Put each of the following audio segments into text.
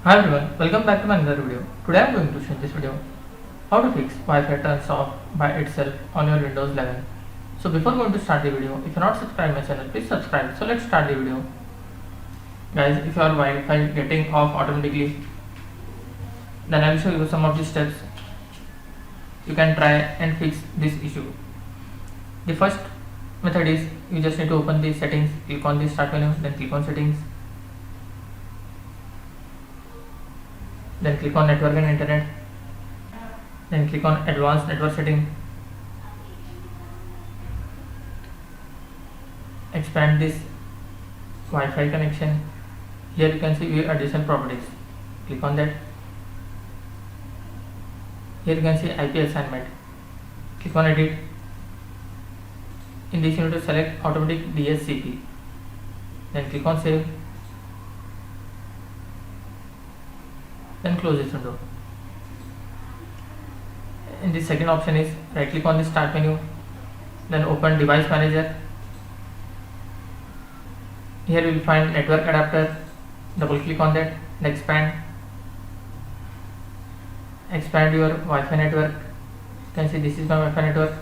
Hi everyone, welcome back to my another video. Today I am going to show in this video how to fix Wi-Fi turns off by itself on your Windows 11. So before going to start the video, if you are not subscribed my channel, please subscribe. So let's start the video. Guys, if your Wi-Fi getting off automatically, then I will show you some of the steps you can try and fix this issue. The first method is you just need to open the settings, click on the start menu, then click on settings. Then click on network and internet, then click on advanced network setting, expand this Wi-Fi connection. Here you can see view additional properties, click on that. Here you can see IP assignment, click on edit. In this you need to select automatic DSCP, then click on save, then close this window. In the second option is right click on the start menu, then open device manager. Here you will find network adapter, double click on that and expand your Wi-Fi network. You can see this is my Wi-Fi network,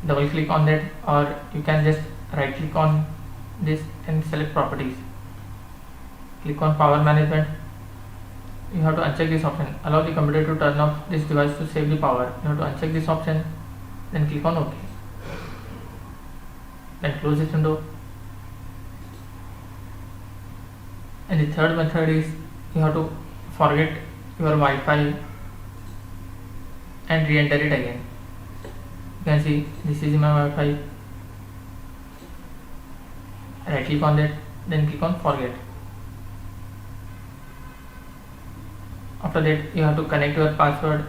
double click on that, or you can just right click on this and select properties, click on power management. You have to uncheck this option, allow the computer to turn off this device to save the power. You have to uncheck this option, then click on OK, then close this window. And the third method is you have to forget your Wi-Fi and re-enter it again. You can see this is my Wi-Fi, right click on that, then click on forget. After that you have to connect your password.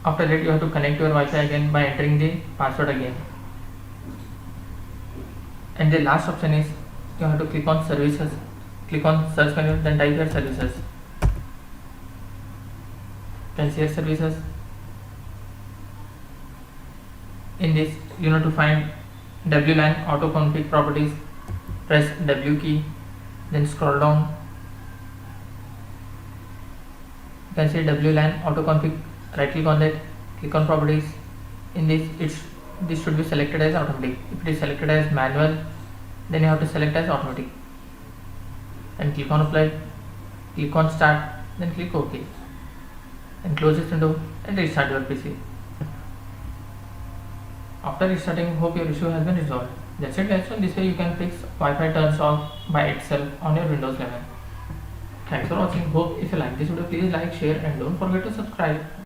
After that you have to connect your Wi-Fi again by entering the password again. And the last option is you have to click on services, click on search menu, then type your services. You can see your services. In this you need to find WLAN auto config properties, press W key, then scroll down. You can see WLAN auto config, right click on that, click on properties. In this this should be selected as automatic. If it is selected as manual, then you have to select as automatic and click on apply, click on start, then click OK and close this window and restart your PC. After restarting, hope your issue has been resolved. That's it guys. So this way you can fix Wi-Fi turns off by itself on your Windows 11. Thanks for watching. Hope if you like this video, please like, share and don't forget to subscribe.